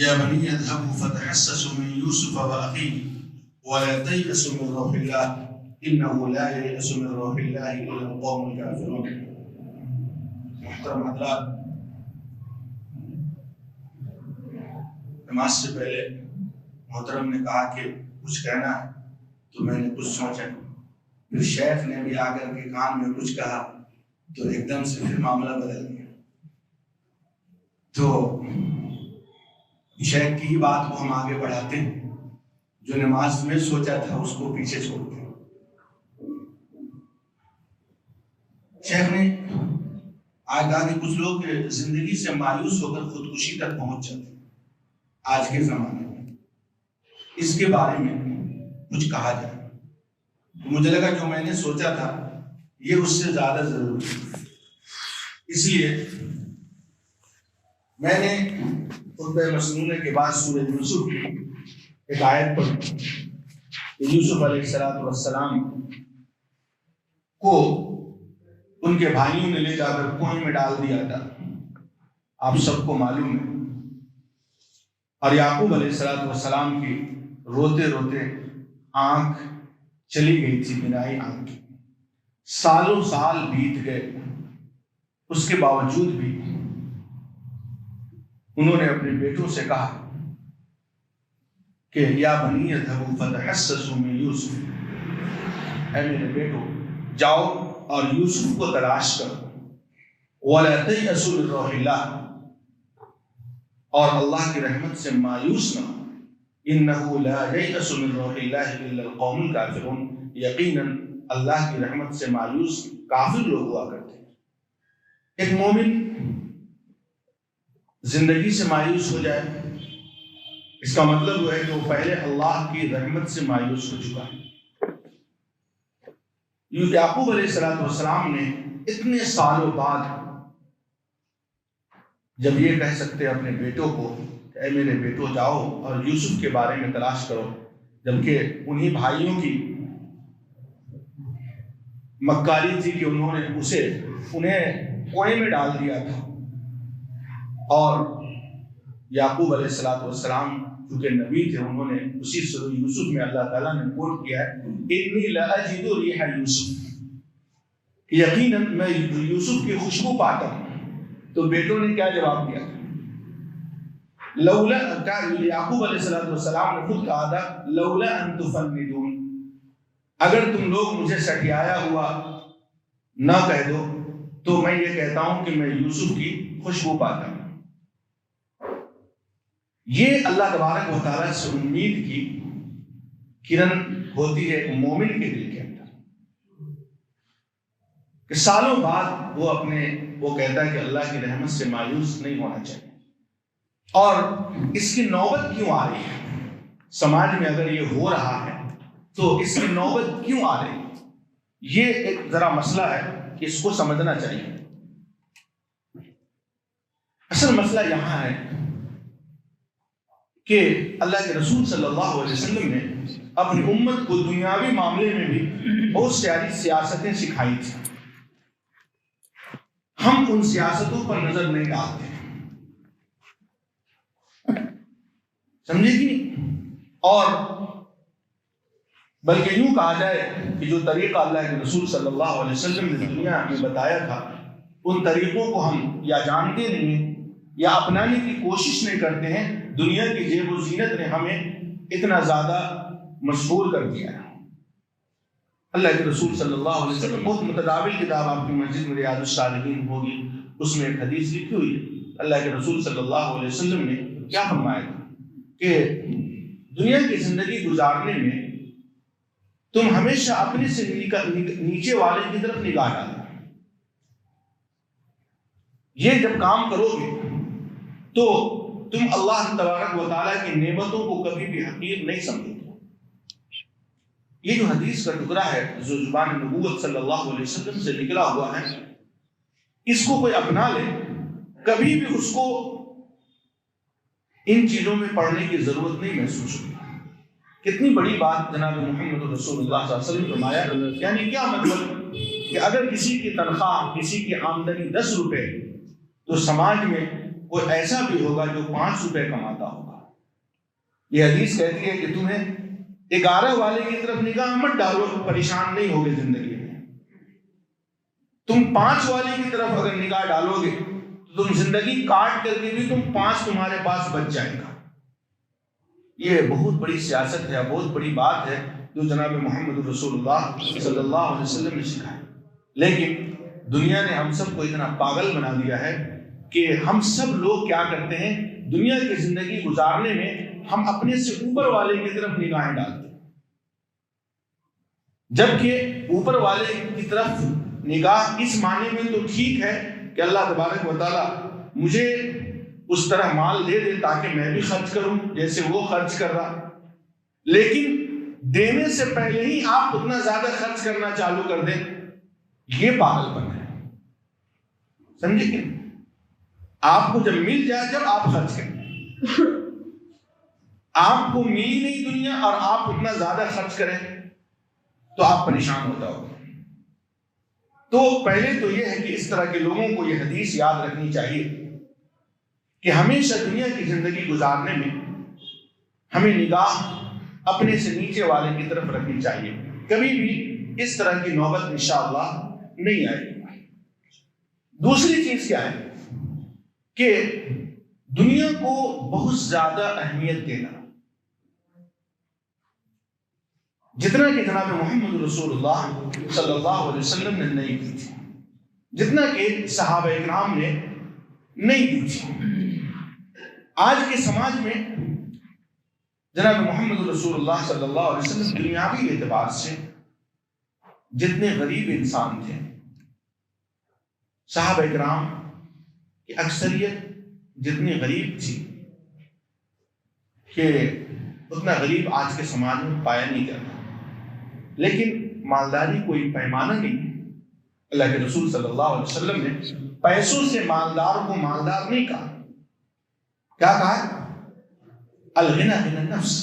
یا بنی اذهبوا فتحسسوا من یوسف واخیہ ولا تیأسوا من روح اللہ انه لا ییأس من روح اللہ الا القوم الکافرون۔ محترم حضرات، نماز سے پہلے محترم نے کہا کہ کچھ کہنا ہے، تو میں نے کچھ سوچا، پھر شیخ نے بھی آ کر کے کان میں کچھ کہا تو ایک دم سے پھر معاملہ بدل گیا۔ تو شیخ کی ہی بات کو ہم آگے بڑھاتے ہیں، جو نماز میں سوچا تھا اس کو پیچھے چھوڑتے ہیں۔ شیخ نے آج کہا کہ کچھ لوگ زندگی سے مایوس ہو کر خودکشی تک پہنچ جاتے ہیں آج کے زمانے میں، اس کے بارے میں کچھ کہا جائے۔ تو مجھے لگا جو میں نے سوچا تھا یہ اس سے زیادہ ضروری ہے، اس لیے میں نے خطبہ مسنونہ کے بعد سورہ یوسف کی ایک آیت پڑھی کہ یوسف علیہ السلام کو ان کے بھائیوں نے لے جا کر کنویں میں ڈال دیا تھا، آپ سب کو معلوم ہے، اور یعقوب علیہ السلام کی روتے روتے آنکھ چلی گئی تھی، بینائی آنکھ کی، سالوں سال بیت گئے، اس کے باوجود بھی انہوں نے اپنے بیٹوں سے کہا کہ یا بنی اذهبوا فتحسسوا من یوسف، اے میرے بیٹو جاؤ اور یوسف کو تلاش کرو، ولا تیأسوا من روح اللہ، اور اللہ کی رحمت سے مایوس نہ ہو، انہ لا ییأس من روح اللہ الا القوم الکافرون، یقیناً اللہ کی رحمت سے مایوس کافر لوگ ہوا کرتے ہیں۔ ایک مومن زندگی سے مایوس ہو جائے اس کا مطلب وہ ہے کہ وہ پہلے اللہ کی رحمت سے مایوس ہو چکا ہے۔ یعقوب علیہ السلام نے اتنے سالوں بعد جب یہ کہہ سکتے اپنے بیٹوں کو کہ اے میرے بیٹو جاؤ اور یوسف کے بارے میں تلاش کرو، جبکہ انہی بھائیوں کی مکاری تھی کہ انہوں نے انہیں کنویں میں ڈال دیا تھا، اور یعقوب علیہ السلام چونکہ نبی تھے، انہوں نے اسی سورہ یوسف میں اللہ تعالیٰ نے کوٹ کیا ہے انی لاجد ریح یوسف، یقیناً میں یوسف کی خوشبو پاتا ہوں۔ تو بیٹوں نے کیا جواب دیا؟ لولا، یعقوب علیہ السلام نے خود کہا تھا لولا ان تفندون، اگر تم لوگ مجھے سٹیایا ہوا نہ کہہ دو تو میں یہ کہتا ہوں کہ میں یوسف کی خوشبو پاتا ہوں۔ یہ اللہ تبارک و تعالیٰ سے امید کی کرن ہوتی ہے ایک مومن کے دل کے اندر، کہ سالوں بعد وہ کہتا ہے کہ اللہ کی رحمت سے مایوس نہیں ہونا چاہیے۔ اور اس کی نوبت کیوں آ رہی ہے؟ سماج میں اگر یہ ہو رہا ہے تو اس کی نوبت کیوں آ رہی ہے؟ یہ ایک ذرا مسئلہ ہے کہ اس کو سمجھنا چاہیے۔ اصل مسئلہ یہاں ہے کہ اللہ کے رسول صلی اللہ علیہ وسلم نے اپنی امت کو دنیاوی معاملے میں بھی بہت ساری سیاستیں سکھائی تھی، ہم ان سیاستوں پر نظر نہیں ڈالتے، سمجھے کہ نہیں؟ اور بلکہ یوں کہا جائے کہ جو طریقہ اللہ کے رسول صلی اللہ علیہ وسلم نے دنیا میں بتایا تھا ان طریقوں کو ہم یا جانتے نہیں ہیں یا اپنانے کی کوشش نہیں کرتے ہیں۔ دنیا کی جیب و زینت نے ہمیں اتنا زیادہ مشغول کر دیا ہے۔ اللہ کے رسول صلی اللہ علیہ وسلم بہت متداول کتاب آپ کی مسجد میں ریاض الصالحین ہوگی، اس میں ایک حدیث لکھی ہوئی ہے۔ اللہ کے رسول صلی اللہ علیہ وسلم نے کیا فرمایا تھا کہ دنیا کی زندگی گزارنے میں تم ہمیشہ اپنے سے نیچے والے کی طرف نگاہ ڈالنا، یہ جب کام کرو گے تو تم اللہ تبارک و تعالیٰ کی نعمتوں کو کبھی بھی حقیر نہیں سمجھو گے۔ یہ جو حدیث کا ٹکڑا ہے جو زبان نبوت صلی اللہ علیہ وسلم سے نکلا ہوا ہے، اس کو کوئی اپنا لے، کبھی بھی اس کو ان چیزوں میں پڑھنے کی ضرورت نہیں محسوس ہوگی۔ کتنی بڑی بات جناب محمد رسول اللہ صلی اللہ علیہ وسلم فرمایا، یعنی کیا مطلب کہ اگر کسی کی تنخواہ، کسی کی آمدنی 10 روپے تو سماج میں کوئی ایسا بھی ہوگا جو 5 روپے کماتا ہوگا، یہ حدیث کہتی ہے کہ تمہیں 11 والے کی طرف نگاہ مت ڈالو، پریشان نہیں ہوگے زندگی میں۔ تم 5 والے کی طرف اگر نگاہ ڈالو گے تو تم زندگی کاٹ کر کے بھی 5 تمہارے پاس بچ جائے گا۔ یہ بہت بڑی سیاست ہے، بہت بڑی بات ہے جو جناب محمد رسول اللہ صلی اللہ علیہ وسلم نے سکھائی، لیکن دنیا نے ہم سب کو اتنا پاگل بنا دیا ہے کہ ہم سب لوگ کیا کرتے ہیں، دنیا کی زندگی گزارنے میں ہم اپنے سے اوپر والے کی طرف نگاہیں ڈالتے ہیں، جبکہ اوپر والے کی طرف نگاہ اس معنی میں تو ٹھیک ہے کہ اللہ تبارک و تعالیٰ مجھے اس طرح مال دے دے تاکہ میں بھی خرچ کروں جیسے وہ خرچ کر رہا، لیکن دینے سے پہلے ہی آپ اتنا زیادہ خرچ کرنا چالو کر دیں، یہ پاگل پن ہے، سمجھے کہ آپ کو جب مل جائے جب آپ خرچ کریں، آپ کو ملی نہیں دنیا اور آپ اتنا زیادہ خرچ کریں تو آپ پریشان ہوتا ہوگا۔ تو پہلے تو یہ ہے کہ اس طرح کے لوگوں کو یہ حدیث یاد رکھنی چاہیے کہ ہمیشہ دنیا کی زندگی گزارنے میں ہمیں نگاہ اپنے سے نیچے والے کی طرف رکھنی چاہیے، کبھی بھی اس طرح کی نوبت انشاءاللہ نہیں آئے گی۔ دوسری چیز کیا ہے کہ دنیا کو بہت زیادہ اہمیت دینا، جتنا کہ جناب محمد رسول اللہ صلی اللہ علیہ وسلم نے نہیں دی تھی، جتنا کہ صحابہ اکرام نے نہیں دی تھی۔ آج کے سماج میں جناب محمد رسول اللہ صلی اللہ علیہ وسلم دنیاوی اعتبار سے جتنے غریب انسان تھے، صحابہ اکرام کی اکثریت جتنی غریب تھی کہ اتنا غریب آج کے سماج میں پایا نہیں جاتا، لیکن مالداری کوئی پیمانہ نہیں۔ اللہ کے رسول صلی اللہ علیہ وسلم نے پیسوں سے مالدار کو مالدار نہیں کہا، کیا کہا؟ الغنى غنى النفس،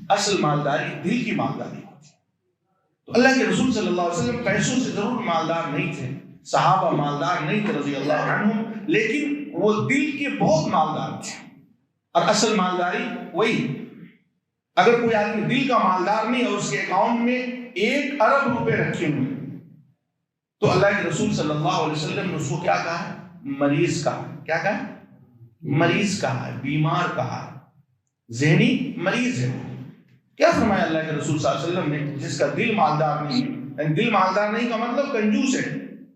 اصل مالداری دل کی مالداری ہوتی ہے۔ تو اللہ کے رسول صلی اللہ علیہ وسلم پیسوں سے ضرور مالدار نہیں تھے، صحابہ مالدار نہیں تھے رضی اللہ عنہم، لیکن وہ دل کے بہت مالدار تھے، اور اصل مالداری وہی، اگر کوئی آدمی دل کا مالدار نہیں اور اس کے اکاؤنٹ میں 1 ارب روپے رکھے ہوئے تو اللہ کے رسول صلی اللہ علیہ وسلم نے اس کو کیا کہا ہے؟ مریض کہا۔ کیا کہا ہے؟ مریض کہا ہے، بیمار کہا ہے، ذہنی مریض ہے۔ کیا فرمایا اللہ کے رسول صلی اللہ علیہ وسلم نے؟ جس کا دل مالدار نہیں ہے، یعنی دل مالدار نہیں کا مطلب کنجوس ہے،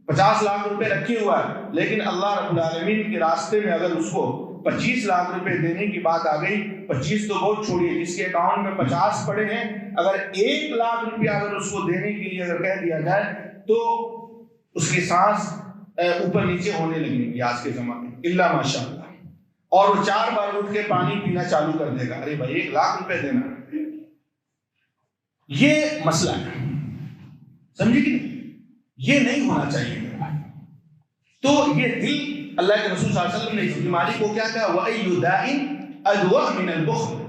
50 لاکھ روپے رکھے ہوا ہے، لیکن اللہ رب العالمین کے راستے میں اگر اس کو 25 لاکھ روپے دینے کی بات آ گئی، 25 تو بہت چھوڑیے، جس کے اکاؤنٹ میں 50 پڑے ہیں، اگر 1 لاکھ روپیہ اگر اس کو دینے کے لیے اگر کہہ دیا جائے تو اس کی سانس اوپر نیچے ہونے لگے گی آج کے زمانے میں، الا ماشاء اللہ، اور وہ 4 بار اٹھ کے پانی پینا چالو کر دے گا، ارے بھائی 1 لاکھ روپے دینا، یہ مسئلہ ہے، سمجھے کہ نہیں؟ یہ نہیں ہونا چاہیے میرے بھائی۔ تو یہ دل، اللہ کے رسول صلی اللہ علیہ وسلم نے اس بیماری کو کیا کہا؟ وَأَيُّ دَاءٍ أَدْوَأَ مِنَ الْبُخْلِ،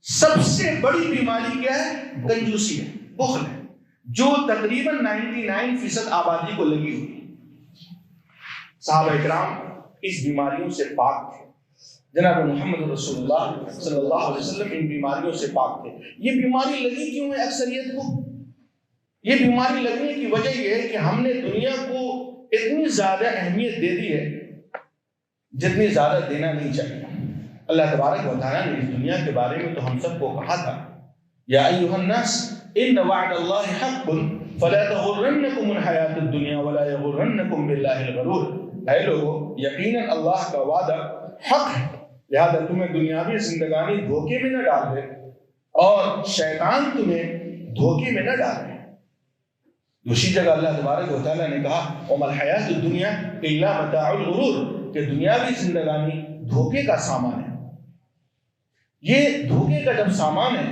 سب سے بڑی بیماری کیا ہے؟ کنجوسی ہے، بخل ہے، جو تقریباً 99% آبادی کو لگی ہوئی۔ صحابہ اکرام اس بیماریوں سے پاک تھے، جناب محمد رسول اللہ صلی اللہ علیہ وسلم ان بیماریوں سے پاک تھے۔ یہ بیماری لگی کیوں ہے اکثریت کو؟ یہ بیماری لگنے کی وجہ یہ ہے کہ ہم نے دنیا کو اتنی زیادہ اہمیت دے دی ہے جتنی زیادہ دینا نہیں چاہیے۔ اللہ تبارک و تعالیٰ نے اس دنیا کے بارے میں تو ہم سب کو کہا تھا، یا ایھا الناس ان وعد اللہ حق فلا تغرنکم الحیاۃ الدنیا ولا یغرنکم باللہ الغرور، اے لوگو یقیناً اللہ کا وعدہ حق ہے، لہذا تمہیں دنیاوی زندگانی دھوکے میں نہ ڈال دے اور شیطان تمہیں دھوکے میں نہ ڈال دے۔ دوسری جگہ اللہ تبارک و تعالیٰ نے کہا وما الحیاۃ الدنیا الا متاع الغرور، کہ دنیاوی زندگانی دھوکے کا سامان ہے۔ یہ دھوکے کا جب سامان ہے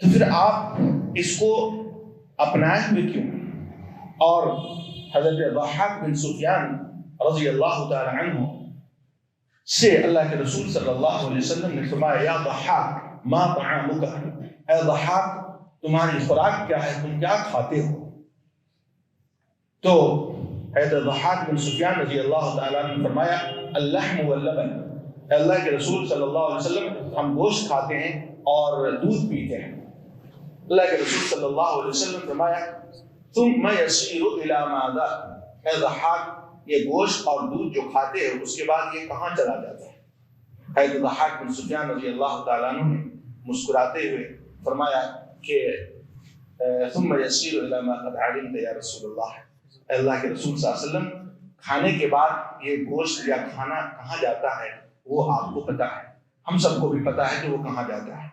تو پھر آپ اس کو اپنائے ہوئے کیوں؟ اور حضرت ضحاک بن سفیان رضی اللہ تعالی عنہ سے اللہ کے رسول صلی اللہ علیہ وسلم نے فرمایا یا ضحاک ما طعامک، اے ضحاک تمہاری خوراک کیا ہے، تم کیا کھاتے ہو؟ تو حضرت ضحاک بن سفیان رضی اللہ تعالیٰ عنہ نے فرمایا اللحم واللبن، اے اللہ کے رسول صلی اللہ علیہ وسلم ہم گوشت کھاتے ہیں اور دودھ پیتے ہیں۔ اللہ کے رسول صلی اللہ علیہ وسلم نے فرمایا ثم يسير الى ماذا، اے ضحاک یہ گوشت اور دودھ جو کھاتے ہیں اس کے بعد یہ کہاں چلا جاتا ہے؟ حضرت ضحاک بن سفیان رضی اللہ تعالیٰ عنہ نے مسکراتے ہوئے فرمایا کہ ثم يسير الى ما قد علمت یا رسول اللہ، اے اللہ کے رسول صلی اللہ علیہ وسلم کھانے کے بعد یہ گوشت یا کھانا کہاں جاتا ہے وہ آپ کو پتا ہے، ہم سب کو بھی پتا ہے کہ وہ کہاں جاتا ہے۔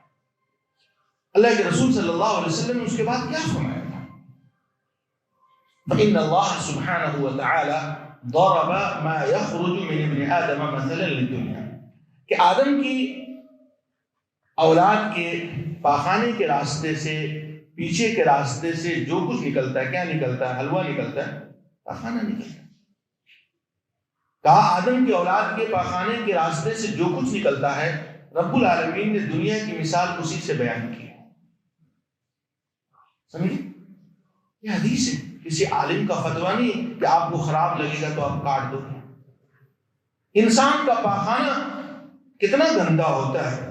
اللہ کے رسول صلی اللہ علیہ وسلم نے اس کے بعد کیا فرمایا تھا؟ فإن اللہ سبحانہ وتعالی ضرب ما يخرج من ابن آدم مثلا للدنیا، کہ آدم کی اولاد کے پاخانے کے راستے سے، پیچھے کے راستے سے جو کچھ نکلتا ہے، کیا نکلتا ہے؟ حلوہ نکلتا ہے، پاخانہ نکلتا ہے۔ کہا آدم کی اولاد کے پاخانے کے راستے سے جو کچھ نکلتا ہے رب العالمین نے دنیا کی مثال اسی سے بیان کی۔ سمجھے؟ یہ حدیث ہے، کسی عالم کا فتویٰ نہیں کہ آپ کو خراب لگے گا تو آپ کاٹ دو۔ انسان کا پاخانہ کتنا گندا ہوتا ہے،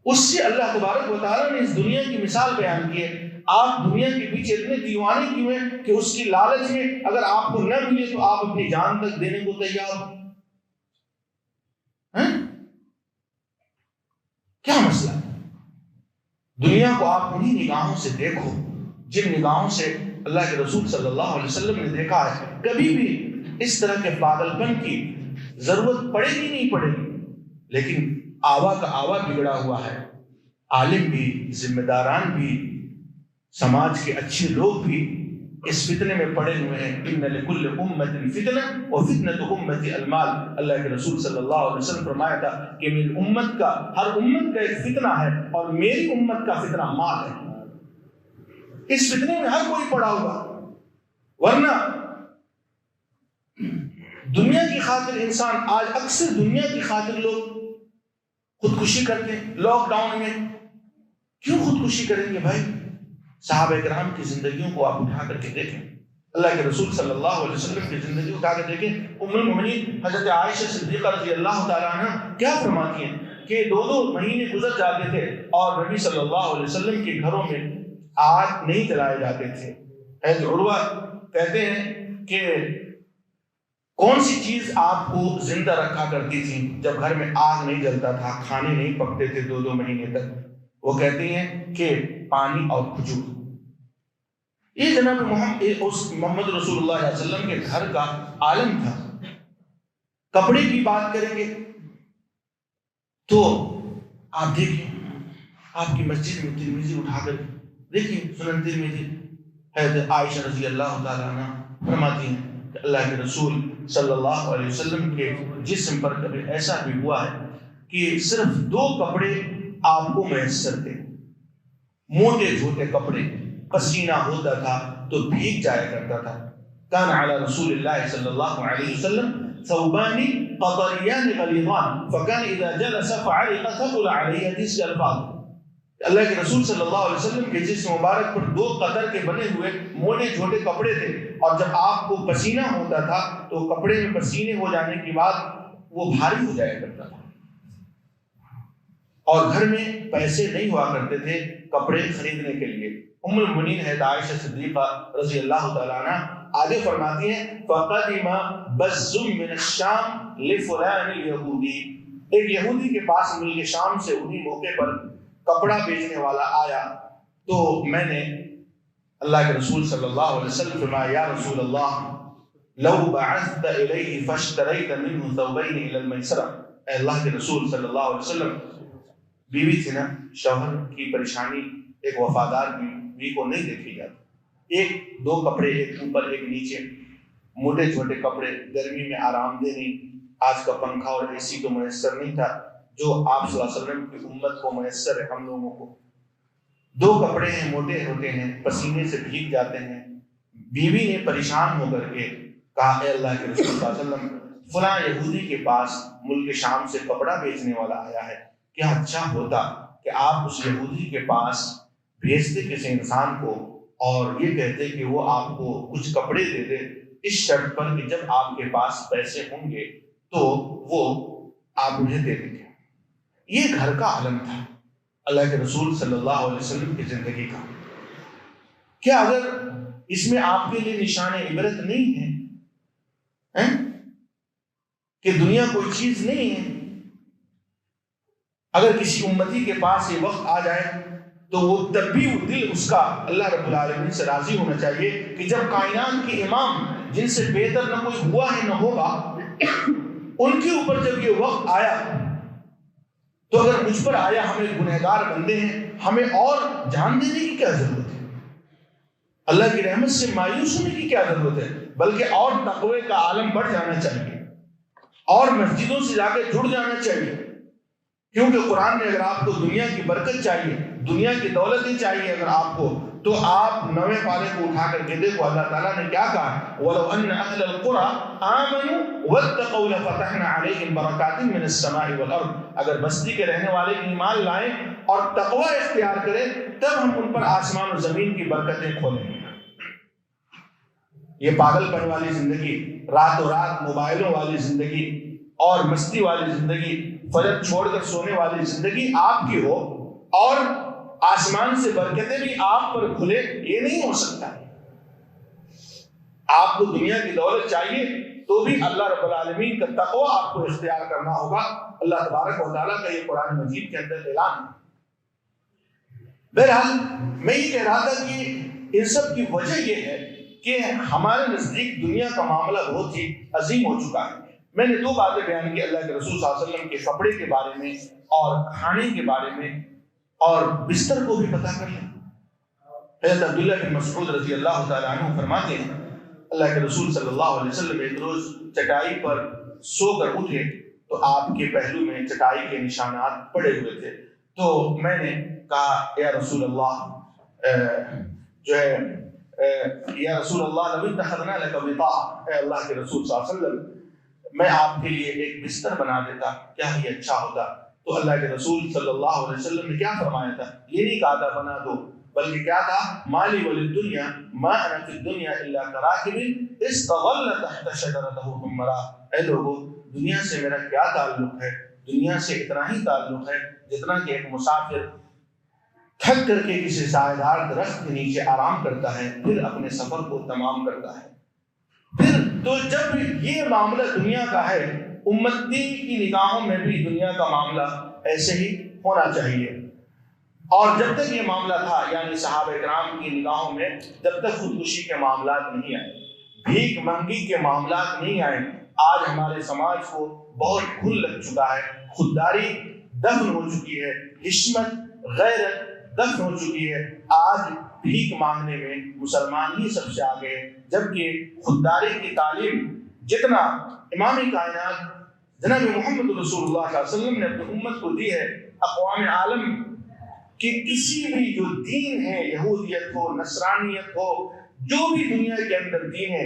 اس سے اللہ تبارک و تعالیٰ نے اس دنیا کی مثال بیان کی ہے۔ آپ دنیا کے پیچھے اتنے دیوانے کیوں ہیں کہ اس کی لالچ میں اگر آپ کو نہ ملے تو آپ اپنی جان تک دینے کو تیار ہو؟ کیا مسئلہ ہے؟ دنیا کو آپ انہی نگاہوں سے دیکھو جن نگاہوں سے اللہ کے رسول صلی اللہ علیہ وسلم نے دیکھا ہے۔ کبھی بھی اس طرح کے پاگل پن کی ضرورت پڑے گی نہیں پڑے گی، لیکن آوا کا آوا بگڑا ہوا ہے، عالم بھی، ذمہ داران بھی، سماج کے اچھے لوگ بھی اس فتنے میں پڑے ہوئے ہیں۔ ان لکل امت فتنہ وفتنۃ امتی المال، اللہ کے رسول صلی اللہ علیہ وسلم فرمایا تھا کہ میری امت کا، ہر امت کا ایک فتنہ ہے اور میری امت کا فتنہ مال ہے۔ اس فتنے میں ہر کوئی پڑا ہوا، ورنہ دنیا کی خاطر انسان، آج اکثر دنیا کی خاطر لوگ خودکشی کرتے ہیں۔ لاک ڈاؤن میں کیوں خودکشی کریں گے بھائی؟ صحابہ کرام کی زندگیوں کو آپ اٹھا کر کے دیکھیں، اللہ کے رسول صلی اللہ علیہ وسلم کی زندگی اٹھا کر دیکھیں۔ ام المؤمنین حضرت عائشہ صدیقہ رضی اللہ تعالیٰ عنہ کیا فرماتی ہیں کہ 2 مہینے گزر جاتے تھے اور نبی صلی اللہ علیہ وسلم کے گھروں میں آگ نہیں جلائے جاتے تھے۔ حضرت عروہ کہتے ہیں کہ کون سی چیز آپ کو زندہ رکھا کرتی تھی جب گھر میں آگ نہیں جلتا تھا، کھانے نہیں پکتے تھے 2 مہینے تک؟ وہ کہتی ہیں کہ پانی اور کھجور۔ یہ جناب محمد رسول اللہ علیہ وسلم کے گھر کا عالم تھا۔ کپڑے کی بات کریں گے تو آپ دیکھیں، آپ کی مسجد میں ترمذی اٹھا کر دیکھیں، سنن ترمذی، حضرت عائشہ رضی اللہ تعالیٰ عنہ فرماتی ہیں کہ اللہ کے رسول صلی اللہ علیہ وسلم کے جسم پر کبھی ایسا بھی ہوا ہے کہ صرف 2 کپڑے آپ کو میسر تھے، موٹے چھوٹے کپڑے، پسینہ ہوتا تھا تو بھیگ جایا کرتا تھا۔ کان علی رسول اللہ صلی اللہ علیہ وسلم ثوبان قطریان غلیظان فکان اذا جلس فعرق ثقل علیہ، حدیث کے الفاظ۔ اللہ کے رسول صلی اللہ علیہ وسلم کے جسم مبارک پر 2 قطر کے بنے ہوئے موٹے چھوٹے کپڑے تھے، اور جب آپ کو پسینہ ہوتا تھا تو کپڑے میں پسینے ہو جانے کے بعد وہ بھاری ہو جایا کرتا تھا، اور گھر میں پیسے نہیں ہوا کرتے تھے کپڑے خریدنے کے لیے۔ ام المؤمنین ہے عائشہ صدیقہ رضی اللہ تعالیٰ عنہ آگے فرماتی ہیں فقدم بز من الشام لفلان الیہودی، ایک یہودی کے پاس ملک شام سے انہی موقع پر کپڑا بیچنے والا آیا، تو میں نے اللہ کے رسول صلی اللہ علیہ وسلم فرمایا یا رسول اللہ لو بعثت الیہ فاشتریت منہ ثوبین الی المیسرہ، اے اللہ کے رسول صلی اللہ علیہ وسلم، بیوی تھی نا، شوہر کی پریشانی ایک وفادار بیوی کو نہیں دیکھی جاتی، 2 کپڑے، ایک اوپر ایک نیچے، موٹے چھوٹے کپڑے، گرمی میں آرام دہ نہیں، آج کا پنکھا اور اے سی تو میسر نہیں تھا جو آپ صلی اللہ علیہ وسلم کی امت کو میسر ہے، ہم لوگوں کو 2 کپڑے ہیں، موٹے ہوتے ہیں، پسینے سے بھیگ جاتے ہیں۔ بیوی نے پریشان ہو کر کے کہا اے اللہ کے رسول صلی اللہ علیہ وسلم، فلاں یہودی کے پاس ملک شام سے کپڑا بیچنے والا آیا ہے، کیا اچھا ہوتا کہ آپ اس یہودی کے پاس بھیجتے کسی انسان کو اور یہ کہتے کہ وہ آپ کو کچھ کپڑے دے دے، اس شرط پر کہ جب آپ کے پاس پیسے ہوں گے تو وہ آپ مجھے دے دیں گے۔ یہ گھر کا عالم تھا اللہ کے رسول صلی اللہ علیہ وسلم کی زندگی کا۔ کیا اگر اس میں آپ کے لیے نشان عبرت نہیں ہے کہ دنیا کوئی چیز نہیں ہے؟ اگر کسی امتی کے پاس یہ وقت آ جائے تو وہ تب بھی دل اس کا اللہ رب العالمین سے راضی ہونا چاہیے کہ جب کائنات کے امام جن سے بہتر نہ کوئی ہوا ہے نہ ہوگا، ان کے اوپر جب یہ وقت آیا تو اگر مجھ پر آیا، ہمیں گنہگار بندے ہیں، ہمیں اور جان دینے کی کیا ضرورت ہے؟ اللہ کی رحمت سے مایوس ہونے کی کیا ضرورت ہے؟ بلکہ اور تقوی کا عالم بڑھ جانا چاہیے، اور مسجدوں سے جا کے جڑ جانا چاہیے، کیونکہ قرآن نے اگر آپ کو دنیا کی برکت چاہیے، دنیا کی دولتیں چاہیے اگر آپ کو، تو آپ 9ویں پارے کو اٹھا کر کے دیکھو اللہ تعالیٰ نے کیا کہا، وَلَوْ أَنَّ أَهْلَ الْقُرَىٰ آمَنُوا وَاتَّقَوْا لَفَتَحْنَا عَلَيْهِمْ بَرَكَاتٍ مِّنَ السَّمَاءِ وَالْأَرْضِ، اگر بستی کے رہنے والے ایمان لائیں اور تقوی اختیار کریں تب ہم ان پر آسمان و زمین کی برکتیں کھولیں گے۔ یہ پاگل پن والی زندگی، راتوں رات موبائلوں والی زندگی اور مستی والی زندگی، فجر چھوڑ کر سونے والی زندگی آپ کی ہو اور آسمان سے برکتیں بھی آپ پر کھلے، یہ نہیں ہو سکتا۔ آپ کو دنیا کی دولت چاہیے تو بھی اللہ رب العالمین کا تقوی آپ کو اختیار کرنا ہوگا۔ اللہ تبارک و تعالیٰ کا یہ قرآن مجید کے اندر اعلان ہے۔ بہرحال میں یہ کہہ رہا تھا کہ ان سب کی وجہ یہ ہے کہ ہمارے نزدیک دنیا کا معاملہ بہت ہی عظیم ہو چکا ہے۔ میں نے 2 باتیں بیان کی، اللہ کے رسول صلی اللہ علیہ وسلم کے کپڑے کے بارے میں اور کھانے کے بارے میں، اور بستر کو بھی پتہ کر لیں۔ حضرت عبداللہ بن مسعود رضی اللہ تعالیٰ عنہ فرماتے ہیں اللہ کے رسول صلی اللہ علیہ وسلم ایک روز چٹائی پر سو کر اٹھے تو آپ کے پہلو میں چٹائی کے نشانات پڑے ہوئے تھے، تو میں نے کہا یا رسول اللہ یا رسول اللہ لو اتخذنا لك وطاء، اے اللہ کے رسول صلی اللہ علیہ وسلم میں آپ کے لیے ایک بستر بنا دیتا، کیا ہی اچھا ہوتا۔ تو اللہ کے رسول صلی اللہ علیہ وسلم نے کیا فرمایا تھا؟ یہ نہیں کہا تھا بنا دو، بلکہ کیا تھا؟ مالی وللدنیا ما انا فی الدنیا الا کراکب استظل تحت شجرتہ ثم راح، اے لوگوں دنیا سے میرا کیا تعلق ہے؟ دنیا سے اتنا ہی تعلق ہے جتنا کہ ایک مسافر تھک کر کے کسی سایہ دار درخت کے نیچے آرام کرتا ہے، پھر اپنے سفر کو تمام کرتا ہے۔ پھر تو جب یہ معاملہ دنیا کا ہے، امتی کی نگاہوں میں بھی دنیا کا معاملہ ایسے ہی ہونا چاہیے۔ اور جب تک یہ معاملہ تھا، یعنی صحابہ کرام کی نگاہوں میں جب تک خودکشی کے معاملات نہیں آئے، بھیک منگی کے معاملات نہیں آئے، آج ہمارے سماج کو بہت گھل لگ چکا ہے، خودداری دفن ہو چکی ہے، حشمت غیرت دفن ہو چکی ہے۔ آج بھیک مانگنے میں مسلمان ہی سب سے آگے ہے، جبکہ خودداری کی تعلیم جتنا امام کائنات جناب محمد رسول اللہ صلی اللہ علیہ وسلم نے اپنی امت کو دی ہے، اقوام عالم کہ کسی بھی جو دین ہے، یہودیت ہو، نصرانیت ہو، جو بھی دنیا کے اندر دین ہے،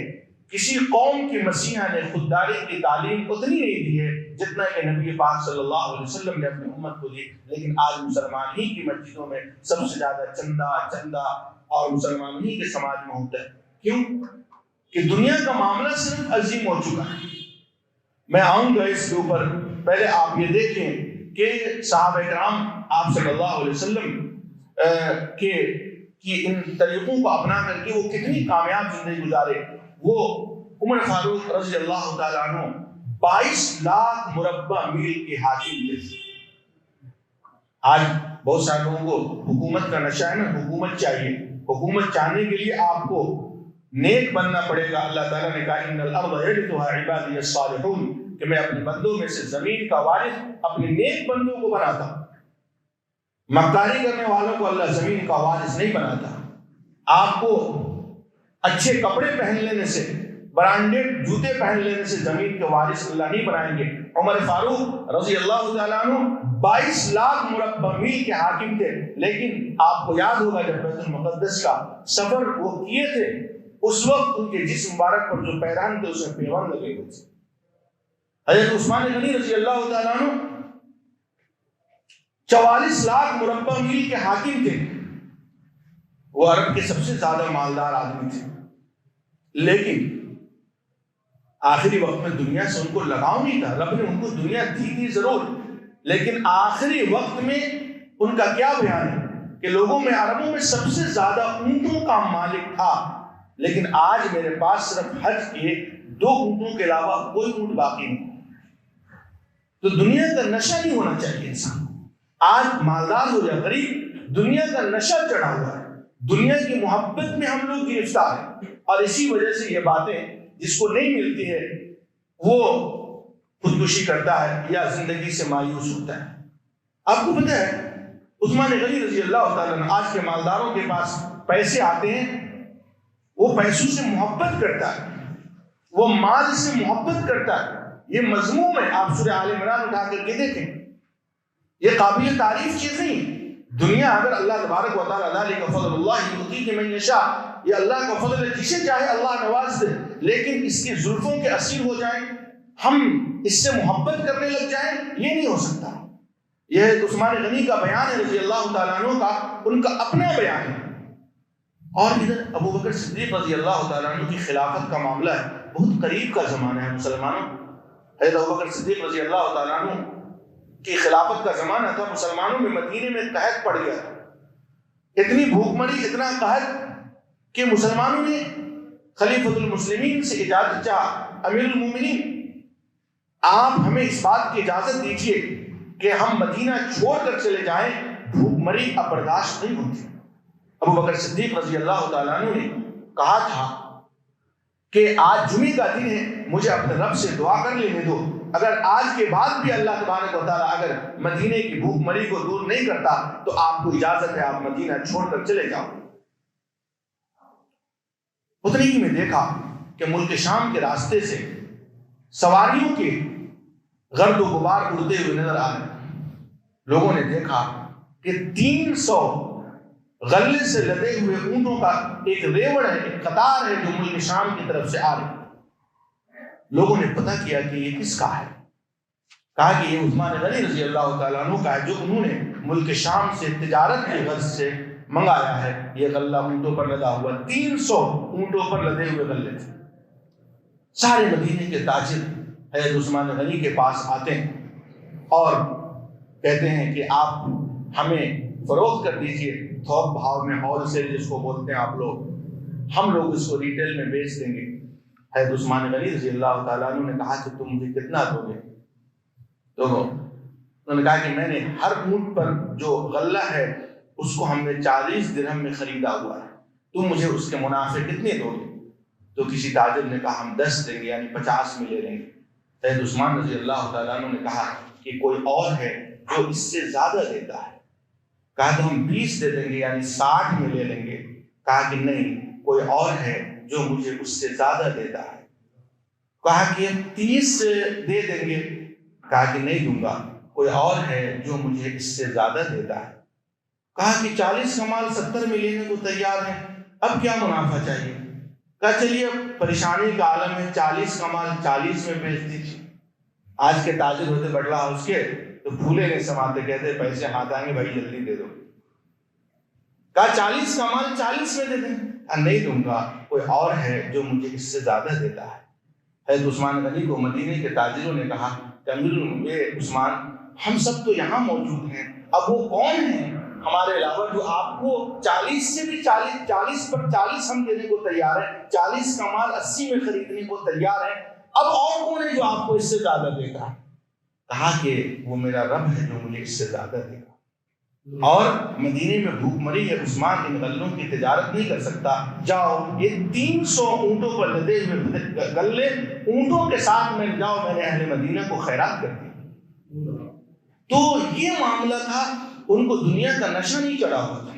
کسی قوم کے مسیحا نے خودداری کی تعلیم اتنی نہیں دی ہے جتنا کہ نبی پاک صلی اللہ علیہ وسلم نے اپنی امت کو دی۔ لیکن آج مسلمان ہی کی مسجدوں میں سب سے زیادہ چندہ اور مسلمان ہی کے سماج میں ہوتا ہے۔ کیوں؟ کہ دنیا کا معاملہ صرف عظیم ہو چکا ہے۔ میں آؤں گا اس کے اوپر، پہلے آپ یہ دیکھیں کہ صحابہ کرام آپ صلی اللہ علیہ وسلم کی ان طریقوں کو اپنا کر کے وہ کتنی کامیاب زندگی گزارے۔ وہ عمر فاروق رضی اللہ تعالیٰ عنہ 22 لاکھ مربع میل کے حاکم تھے۔ آج بہت سارے لوگوں کو حکومت کا نشہ ہے نا، حکومت چاہیے، حکومت چاہنے کے لیے آپ کو نیک بننا پڑے گا۔ اللہ تعالیٰ نے کہا ان الارض یرثها عبادی الصالحون، کہ میں اپنے بندوں میں سے زمین کا وارث اپنے نیک بندوں کو بناتا ہوں۔ مکاری کرنے والوں کو اللہ زمین کا وارث نہیں بناتا۔ آپ کو اچھے کپڑے پہن لینے سے، برانڈیڈ جوتے پہن لینے سے زمین کے وارث اللہ نہیں بنائیں گے۔ عمر فاروق رضی اللہ تعالیٰ عنہ 22 لاکھ مربع میل کے حاکم تھے، لیکن آپ کو یاد ہوگا جب بیت المقدس کا سفر وہ کیے تھے، اس وقت ان کے جسم مبارک پر جو پیرہن تھے اس میں پیوند لگے ہوئے تھے۔ حضرت عثمان غنی رضی اللہ تعالیٰ عنہ 44 لاکھ مربع میل کے حاکم تھے، وہ عرب کے سب سے زیادہ مالدار آدمی تھے، لیکن آخری وقت میں دنیا سے ان کو لگاؤ نہیں تھا، رب نے ان کو دنیا دی تھی ضرور، لیکن آخری وقت میں ان کا کیا بیان ہے کہ لوگوں میں، عربوں میں سب سے زیادہ اونٹوں کا مالک تھا، لیکن آج میرے پاس صرف حج کے 2 اونٹوں کے علاوہ کوئی اونٹ باقی نہیں۔ تو دنیا کا نشہ نہیں ہونا چاہیے انسان، آج مالدار ہو یا غریب، دنیا کا نشہ چڑھا ہوا ہے، دنیا کی محبت میں ہم لوگ گرفتار ہیں، اور اسی وجہ سے یہ باتیں جس کو نہیں ملتی ہے وہ خودکشی کرتا ہے یا زندگی سے مایوس ہوتا ہے۔ آپ کو پتہ ہے عثمان غنی رضی اللہ تعالیٰ عنہ، آج کے مالداروں کے پاس پیسے آتے ہیں، وہ پیسوں سے محبت کرتا ہے، وہ مال سے محبت کرتا ہے، یہ مذموم ہے۔ آپ سورہ آل عمران اٹھا کر کے دیکھیں، یہ قابل تعریف چیز نہیں۔ دنیا اگر اللہ تبارک و تعالیٰ ذالک فضل اللہ یؤتیہ من یشاء، یہ اللہ کا فضل ہے، جسے چاہے اللہ نواز دے، لیکن اس کی زلفوں کے اسیر ہو جائیں، ہم اس سے محبت کرنے لگ جائیں، یہ نہیں ہو سکتا۔ یہ عثمان غنی کا بیان ہے رضی اللہ تعالیٰ عنہ کا، ان کا اپنا بیان ہے۔ اور ادھر ابو بکر صدیق رضی اللہ تعالیٰ عنہ کی خلافت کا معاملہ ہے، بہت قریب کا زمانہ ہے مسلمانوں۔ حضرت ابو بکر صدیق رضی اللہ تعالیٰ عنہ کی خلافت کا زمانہ تھا، مسلمانوں میں مدینے میں قحط پڑ گیا تھا، اتنی بھوک مری، اتنا قحط کہ مسلمانوں نے خلیفۃ المسلمین سے اجازت چاہا، امیر المومنین آپ ہمیں اس بات کی اجازت دیجیے کہ ہم مدینہ چھوڑ کر چلے جائیں، بھوک مری اب برداشت نہیں ہوتی۔ ابو بکر صدیق رضی اللہ تعالیٰ عنہ نے کہا تھا کہ آج جمعے کا دن ہے، مجھے اپنے رب سے دعا کر لینے دو، اگر آج کے بعد بھی اللہ تبارک و تعالیٰ اگر مدینے کی بھوک مری کو دور نہیں کرتا تو آپ کو اجازت ہے، آپ مدینہ چھوڑ کر چلے جاؤ۔ اتنی ہی میں دیکھا کہ ملک شام کے راستے سے سواریوں کے گرد و غبار اڑتے ہوئے نظر آ رہے، لوگوں نے دیکھا کہ 300 غلے سے لدے ہوئے اونٹوں کا ایک ریوڑ ہے، ایک قطار ہے جو ملک شام کی طرف سے آ رہی۔ لوگوں نے پتہ کیا کہ یہ کس کا ہے، کہا کہ یہ عثمان غنی رضی اللہ تعالیٰ عنہ کا ہے، جو انہوں نے ملک شام سے تجارت کی غرض سے منگایا ہے۔ یہ غلہ اونٹوں پر لدا ہوا، 300 اونٹوں پر لدے ہوئے غلے تھے۔ سارے مدینے کے تاجر حضرت عثمان غنی کے پاس آتے ہیں اور کہتے ہیں کہ آپ ہمیں فروخت کر دیجئے تھوک بھاؤ میں، ہول سیل جس کو بولتے ہیں آپ لوگ، ہم لوگ اس کو ریٹیل میں بیچ دیں گے۔ حضرت عثمان غنی رضی اللہ تعالیٰ عنہ نے کہا کہ تم مجھے کتنا دو گے؟ تو انہوں نے کہا کہ میں نے ہر اونٹ پر جو غلہ ہے اس کو ہم نے 40 درہم میں خریدا ہوا ہے، تم مجھے اس کے منافع کتنے دو گے؟ تو کسی تاجر نے کہا ہم 10 دیں گے، یعنی 50 میں لے لیں گے۔ حضرت عثمان رضی اللہ تعالیٰ عنہ نے کہا کہ کوئی اور ہے جو اس سے زیادہ دیتا ہے؟ کہا کہ ہم 20 دے دیں گے، یعنی 60 میں لے لیں گے۔ کہا کہ نہیں، کوئی اور ہے جو مجھے اس سے زیادہ دیتا ہے۔ کہا کہ ہم 30 دے دیں گے۔ کہا کہ نہیں دوں گا، کوئی اور ہے جو مجھے اس سے زیادہ دیتا ہے۔ کہا کہ 40 کا مال 70 میں لینے کو تیار ہے، اب کیا منافع چاہیے؟ کہا چلیے اب پریشانی کا عالم ہے، 40 کا مال 40 میں بیچ دیجیے۔ آج کے تاجر ہوتے بڑلا ہاؤس کے تو پھولے نہیں سماتے، کہتے پیسے ہاتھ آئیں گے بھائی جلدی دے دو۔ کہا 40 کا مال 40 میں دے دیں۔ نہیں دوں گا، کوئی اور ہے جو مجھے اس سے زیادہ دیتا ہے۔ حضرت عثمان غنی کو مدینے کے تاجروں نے کہا کہ امیر عثمان، ہم سب تو یہاں موجود ہیں، اب وہ کون ہیں ہمارے علاوہ جو آپ کو 40 سے بھی 40 پر 40 ہم دینے کو تیار ہیں، 40 کا مال 80 میں خریدنے کو تیار ہیں، اب اور کون ہے جو آپ کو اس سے زیادہ دے گا؟ کہا کہ وہ میرا رب ہے جو مجھے اس سے زیادہ دے گا۔ اور مدینے میں بھوک مری ہے، عثمان ان غلوں کی تجارت نہیں کر سکتا، جاؤ یہ 300 اونٹوں پر لدے ہوئے غلے اونٹوں کے ساتھ میں جاؤ، میں نے اہل مدینہ کو خیرات کر دی۔ تو یہ معاملہ تھا، ان کو دنیا کا نشہ نہیں چڑھا ہوا تھا۔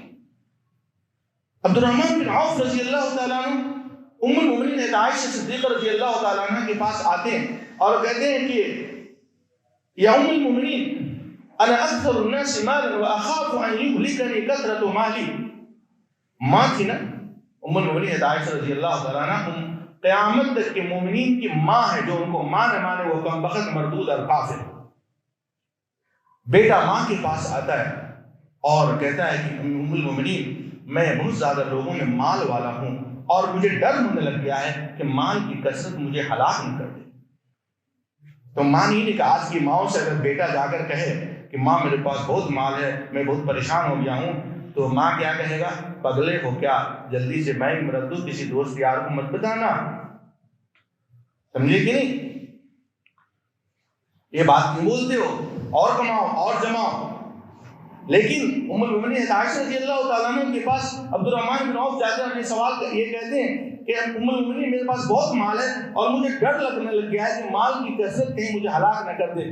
عبد الرحمن بن عوف رضی اللہ تعالیٰ عنہ ام المؤمنین عائشہ صدیقہ رضی اللہ تعالیٰ عنہ کے پاس آتے ہیں اور کہتے ہیں کہ یا ام المؤمنین انا اکثر الناس مالا واخاف ان يهلكني كثرة مالی۔ ماں تھی نا ام المؤمنین عائشہ رضی اللہ تعالیٰ عنہ، قیامت تک کے مومنین کی ماں ہے، جو ان کو ماں نہ مانے وہ کم بخت مردود اور کافر۔ بیٹا ماں کے پاس آتا ہے اور کہتا ہے کہ ام المؤمنین، میں بہت زیادہ لوگوں میں مال والا ہوں اور مجھے ڈر ہونے لگ گیا ہے کہ مال کی کثرت مجھے ہلاک نہ کر دے۔ تو ماں نے کہا آج کی ماؤں سے اگر بیٹا جا کر کہے کہ ماں میرے پاس بہت مال ہے، میں بہت پریشان ہو گیا ہوں، تو ماں کیا کہے گا؟ پگلے ہو کیا، جلدی سے بینک میں رکھ دو، کسی دوست یار کو مت بتانا۔ سمجھے کہ نہیں؟ یہ بات کیوں بولتے ہو؟ اور کماؤ اور جماؤ۔ لیکن ام المؤمنین عائشہ رضی اللہ تعالیٰ عنہ کے پاس عبد الرحمن بن عوف جاتے ہیں، اپنے سوال یہ کہتے ہیں کہ ام المؤمنین میرے پاس بہت مال ہے اور مجھے ڈر لگنے لگ گیا ہے کہ مال کی کثرت کہیں مجھے ہلاک نہ کر دے۔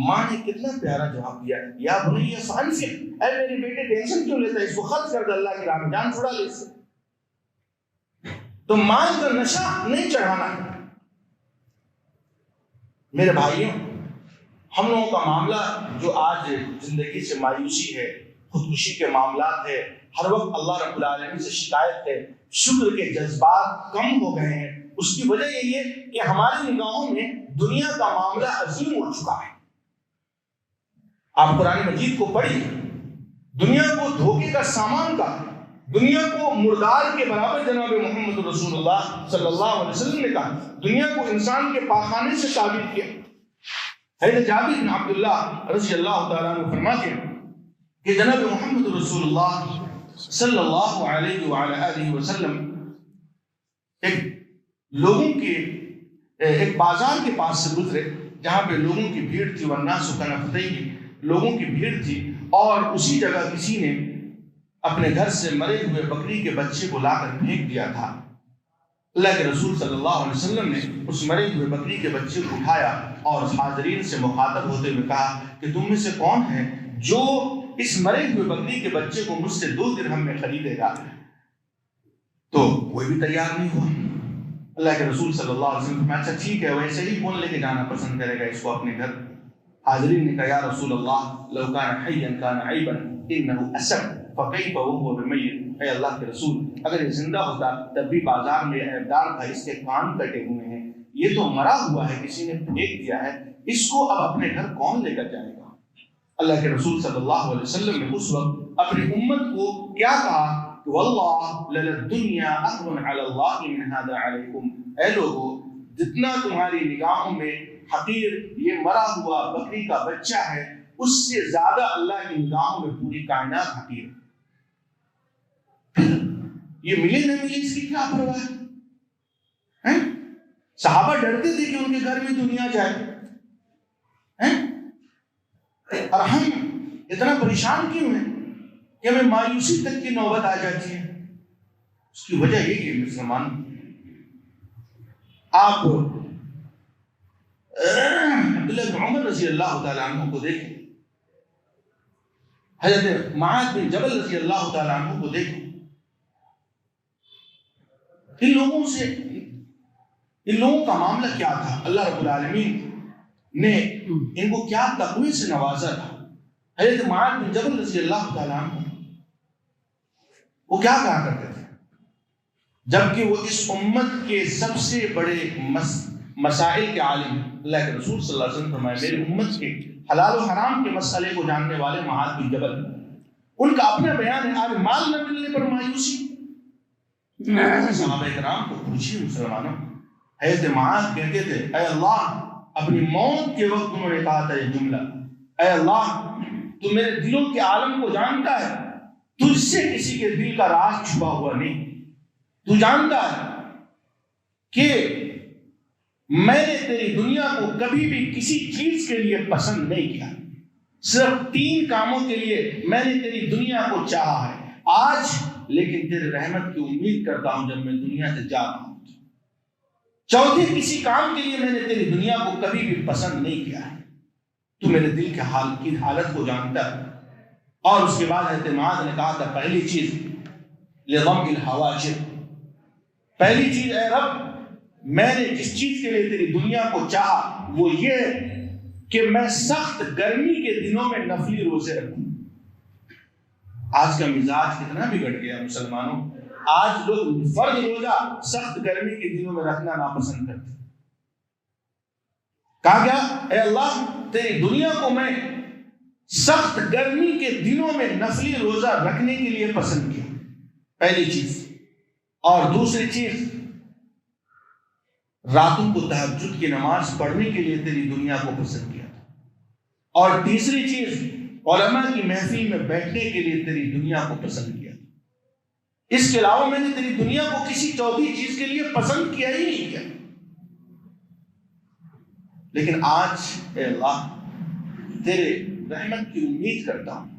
ماں نے کتنا پیارا جواب دیا، یا بنی فانفق، اے میرے بیٹے ٹینشن کیوں لیتا ہے، اس کو خرچ کر دے اللہ کی راہ میں، جان چھڑا لے اس سے۔ تو مال کا نشہ نہیں چڑھانا ہے۔ میرے بھائیوں، ہم لوگوں کا معاملہ جو آج زندگی سے مایوسی ہے، خودکشی کے معاملات ہے، ہر وقت اللہ رب العالمین سے شکایت ہے، شکر کے جذبات کم ہو گئے ہیں، اس کی وجہ یہی ہے کہ ہماری نگاہوں میں دنیا کا معاملہ عظیم ہو چکا ہے۔ آپ قرآن مجید کو پڑھیں، دنیا کو دھوکے کا سامان کہا، دنیا کو مردار کے برابر جناب محمد رسول اللہ صلی اللہ علیہ وسلم نے کہا، دنیا کو انسان کے پاخانے سے تعبیر کیا۔ حضرت جابر بن عبداللہ رضی اللہ تعالیٰ عنہ فرماتے ہیں کہ جناب محمد رسول اللہ صلی اللہ علیہ وآلہ وسلم ایک بازار کے پاس سے گزرے جہاں پہ لوگوں کی بھیڑ تھی، والناس کالفطیر، لوگوں کی بھیڑ تھی، اور اسی جگہ کسی نے اپنے گھر سے مرے ہوئے بکری کے بچے کو لا کر پھینک دیا تھا۔ اللہ کے رسول صلی اللہ علیہ وسلم نے اس مرے ہوئے بکری کے بچے کو اٹھایا اور حاضرین سے مخاطب ہوتے ہوئے کہا کہ تم میں سے کون ہے جو اس مرے ہوئے بکری کے بچے کو مجھ سے 2 درہم میں خریدے گا؟ تو کوئی بھی تیار نہیں ہوا۔ اللہ کے رسول صلی اللہ علیہ وسلم نے اچھا ٹھیک ہے، ویسے ہی کون لے کے جانا پسند کرے گا اس کو اپنے گھر؟ حاضرین نے کہا یا رسول اللہ لو کان حیا کان عیبا انه اسد فکیف وهو بمیت، اے اللہ کے رسول اگر یہ زندہ ہوتا تب بھی بازار میں عیبدار تھا، اس کے کان کٹے ہوئے ہیں، یہ تو مرا ہوا ہے، کسی نے پھینک دیا ہے، اس کو اب اپنے گھر کون لے کر جائے گا؟ اللہ کے رسول صلی اللہ علیہ وسلم نے اس وقت اپنی امت کو کیا کہا کہ واللہ للدنیا اهون علی اللہ من هذا علیکم، اے لوگو جتنا تمہاری نگاہوں میں حقیر یہ مرا ہوا بکری کا بچہ ہے، اس سے زیادہ اللہ کی نگاہوں میں پوری کائنات حقیر ہے۔ پھر یہ ملے نہ ملے اس کی کیا پرواہ ہے؟ صحابہ ڈرتے تھے کہ ان کے گھر میں دنیا جائے، اور ہم اتنا پریشان کیوں ہیں کہ ہمیں مایوسی تک کی نوبت آ جاتی ہے؟ اس کی وجہ یہی ہے مسلمان، آپ عبداللہ بن عمر رضی اللہ تعالیٰ عنہ کو دیکھیں، حضرت معاذ بن جبل رضی اللہ تعالیٰ عنہ کو دیکھیں، ان لوگوں کا معاملہ کیا تھا؟ اللہ رب العالمین نے ان کو کیا تقوی سے نوازا تھا۔ حضرت معاذ بن جبل رضی اللہ تعالیٰ عنہ وہ کیا کہا کرتے تھے؟ جبکہ وہ اس امت کے سب سے بڑے مسائل کے عالم، اللہ کے رسول صلی اللہ علیہ وسلم فرمائے میری امت کے حلال و حرام کے مسئلے کو جاننے والے معاذ بن جبل، ان کا اپنا بیان ہے آج مال نہ ملنے پر مایوسی۔ صحابہ کرام کو پوچھیے مسلمانوں، حضرت معاذ کہتے تھے اے اللہ، اپنی موت کے وقت انہوں نے کہا تھا یہ جملہ، اے اللہ تو میرے دلوں کے عالم کو جانتا ہے، تجھ سے کسی کے دل کا راز چھپا ہوا نہیں، تو جانتا ہے کہ میں نے تیری دنیا کو کبھی بھی کسی چیز کے لیے پسند نہیں کیا، صرف 3 کاموں کے لیے میں نے تیری دنیا کو چاہا ہے آج، لیکن تیرے رحمت کی امید کرتا ہوں جب میں دنیا سے جا رہا ہوں۔ چوتھے کسی کام کے لیے میں نے تیری دنیا کو کبھی بھی پسند نہیں کیا ہے، تو میرے دل کے حال کی حالت کو جانتا ہے۔ اور اس کے بعد حضرت معاذ نے کہا تھا پہلی چیز لضم الحواجر، پہلی چیز اے رب میں نے جس چیز کے لیے تیری دنیا کو چاہا وہ یہ کہ میں سخت گرمی کے دنوں میں نفلی روزے رکھوں۔ آج کا مزاج کتنا بگڑ گیا مسلمانوں، آج لوگ فرض روزہ سخت گرمی کے دنوں میں رکھنا ناپسند کرتے۔ کہا گیا اے اللہ تیری دنیا کو میں سخت گرمی کے دنوں میں نفلی روزہ رکھنے کے لیے پسند کیا، پہلی چیز۔ اور دوسری چیز راتوں کو تہجد کی نماز پڑھنے کے لیے تیری دنیا کو پسند کیا تھا، اور تیسری چیز علماء کی محفل میں بیٹھنے کے لیے تیری دنیا کو پسند کیا تھا۔ اس کے علاوہ میں نے تیری دنیا کو کسی چوتھی چیز کے لیے پسند کیا ہی نہیں کیا۔ لیکن آج اے اللہ تیرے رحمت کی امید کرتا ہوں